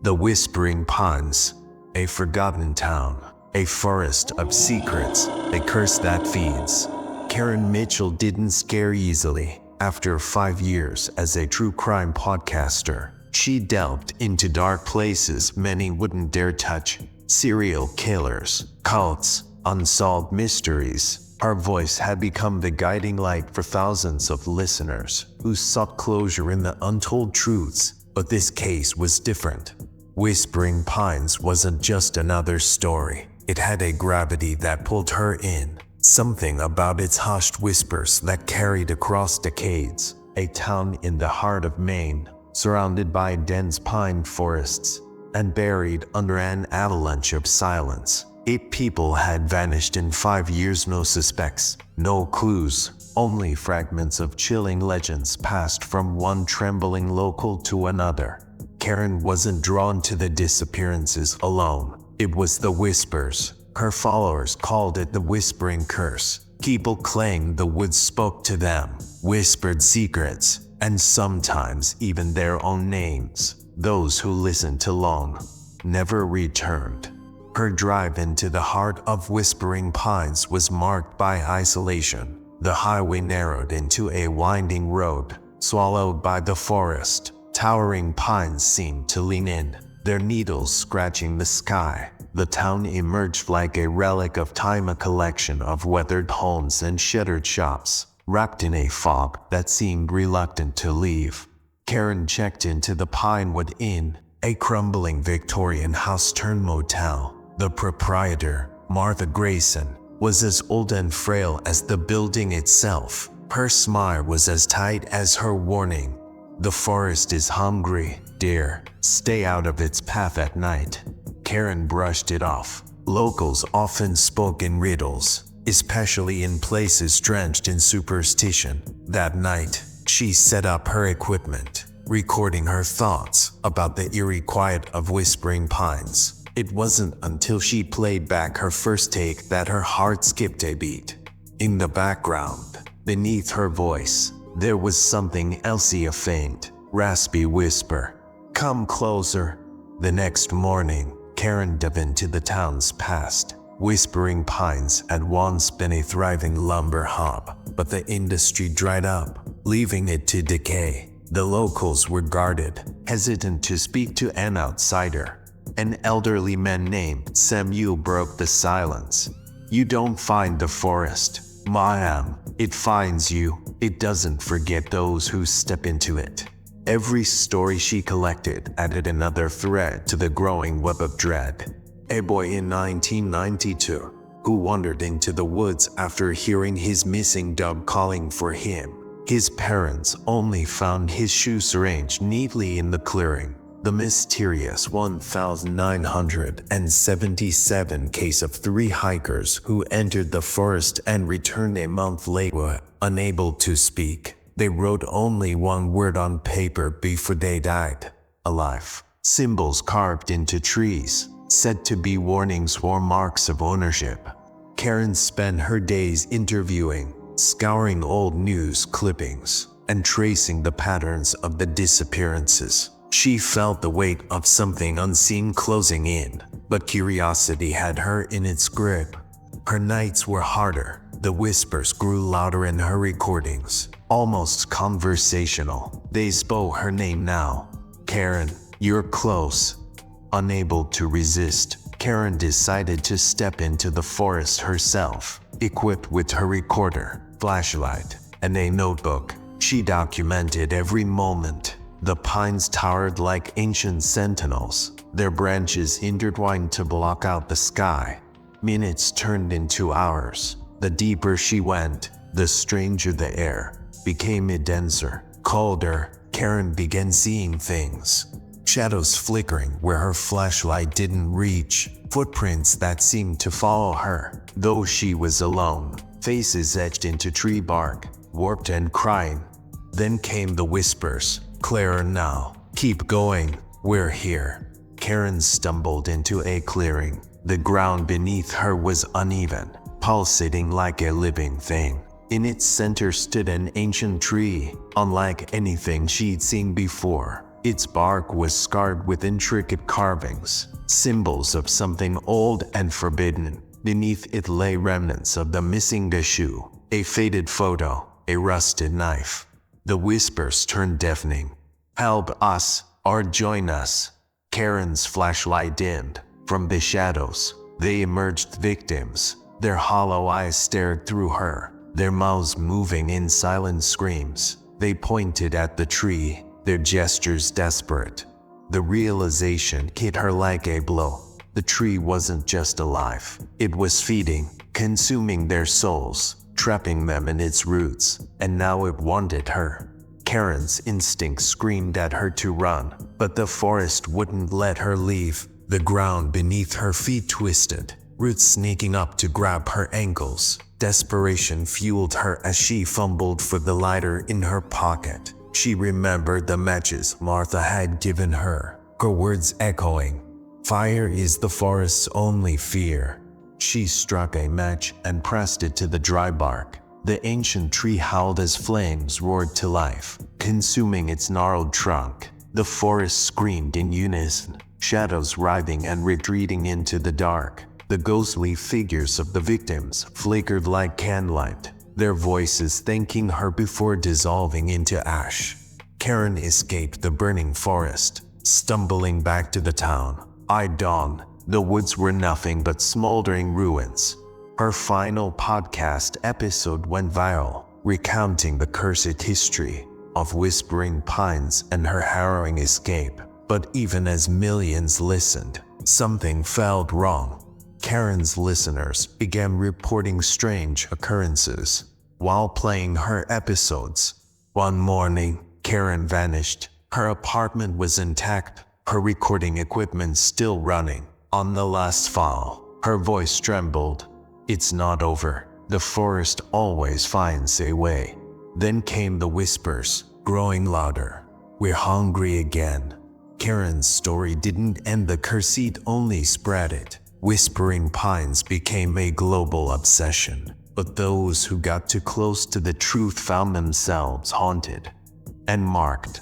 The Whispering Pines, a forgotten town, a forest of secrets, a curse that feeds. Karen Mitchell didn't scare easily. After 5 years as a true crime podcaster, she delved into dark places many wouldn't dare touch. Serial killers, cults, unsolved mysteries. Her voice had become the guiding light for thousands of listeners who sought closure in the untold truths. But this case was different. Whispering Pines wasn't just another story. It had a gravity that pulled her in. Something about its hushed whispers that carried across decades. A town in the heart of Maine, surrounded by dense pine forests and buried under an avalanche of silence. 8 people had vanished in 5 years, no suspects, no clues, only fragments of chilling legends passed from one trembling local to another. Karen wasn't drawn to the disappearances alone. It was the whispers. Her followers called it the whispering curse. People claimed the woods spoke to them, whispered secrets, and sometimes even their own names. Those who listened too long never returned. Her drive into the heart of Whispering Pines was marked by isolation. The highway narrowed into a winding road, swallowed by the forest. Towering pines seemed to lean in, their needles scratching the sky. The town emerged like a relic of time, a collection of weathered homes and shuttered shops, wrapped in a fog that seemed reluctant to leave. Karen checked into the Pinewood Inn, a crumbling Victorian house-turned motel. The proprietor, Martha Grayson, was as old and frail as the building itself. Her smile was as tight as her warning. "The forest is hungry, dear. Stay out of its path at night." Karen brushed it off. Locals often spoke in riddles, especially in places drenched in superstition. That night, she set up her equipment, recording her thoughts about the eerie quiet of Whispering Pines. It wasn't until she played back her first take that her heart skipped a beat. In the background, beneath her voice, there was something else, a faint, raspy whisper. "Come closer." The next morning, Karen dove into the town's past. Whispering Pines had once been a thriving lumber hub, but the industry dried up, leaving it to decay. The locals were guarded, hesitant to speak to an outsider. An elderly man named Samuel broke the silence. "You don't find the forest, Mayam. It finds you. It doesn't forget those who step into it." Every story she collected added another thread to the growing web of dread. A boy in 1992 who wandered into the woods after hearing his missing dog calling for him. His parents only found his shoes arranged neatly in the clearing. The mysterious 1977 case of 3 hikers who entered the forest and returned a month later, unable to speak. They wrote only one word on paper before they died: alive. Symbols carved into trees, said to be warnings or marks of ownership. Karen spent her days interviewing, scouring old news clippings, and tracing the patterns of the disappearances. She felt the weight of something unseen closing in, but curiosity had her in its grip. Her nights were harder. The whispers grew louder in her recordings, almost conversational. They spoke her name now. "Karen, you're close." Unable to resist, Karen decided to step into the forest herself. Equipped with her recorder, flashlight, and a notebook, she documented every moment. The pines towered like ancient sentinels, their branches intertwined to block out the sky. Minutes turned into hours. The deeper she went, the stranger the air became denser, colder. Karen began seeing things. Shadows flickering where her flashlight didn't reach. Footprints that seemed to follow her, though she was alone. Faces etched into tree bark, warped and crying. Then came the whispers. "Clearer now. Keep going. We're here." Karen stumbled into a clearing. The ground beneath her was uneven, pulsating like a living thing. In its center stood an ancient tree, unlike anything she'd seen before. Its bark was scarred with intricate carvings, symbols of something old and forbidden. Beneath it lay remnants of the missing shoe, a faded photo, a rusted knife. The whispers turned deafening. "Help us, or join us." Karen's flashlight dimmed. From the shadows, they emerged victims. Their hollow eyes stared through her, their mouths moving in silent screams. They pointed at the tree, their gestures desperate. The realization hit her like a blow. The tree wasn't just alive. It was feeding, consuming their souls, trapping them in its roots, and now it wanted her. Karen's instinct screamed at her to run, but the forest wouldn't let her leave. The ground beneath her feet twisted, roots sneaking up to grab her ankles. Desperation fueled her as she fumbled for the lighter in her pocket. She remembered the matches Martha had given her, her words echoing, "Fire is the forest's only fear." She struck a match and pressed it to the dry bark. The ancient tree howled as flames roared to life, consuming its gnarled trunk. The forest screamed in unison, shadows writhing and retreating into the dark. The ghostly figures of the victims flickered like candlelight, their voices thanking her before dissolving into ash. Karen escaped the burning forest, stumbling back to the town. At dawn, the woods were nothing but smoldering ruins. Her final podcast episode went viral, recounting the cursed history of Whispering Pines and her harrowing escape. But even as millions listened, something felt wrong. Karen's listeners began reporting strange occurrences while playing her episodes. One morning, Karen vanished. Her apartment was intact, her recording equipment still running. On the last file, her voice trembled. "It's not over. The forest always finds a way." Then came the whispers, growing louder. "We're hungry again." Karen's story didn't end the curse, it only spread it. Whispering Pines became a global obsession, but those who got too close to the truth found themselves haunted and marked.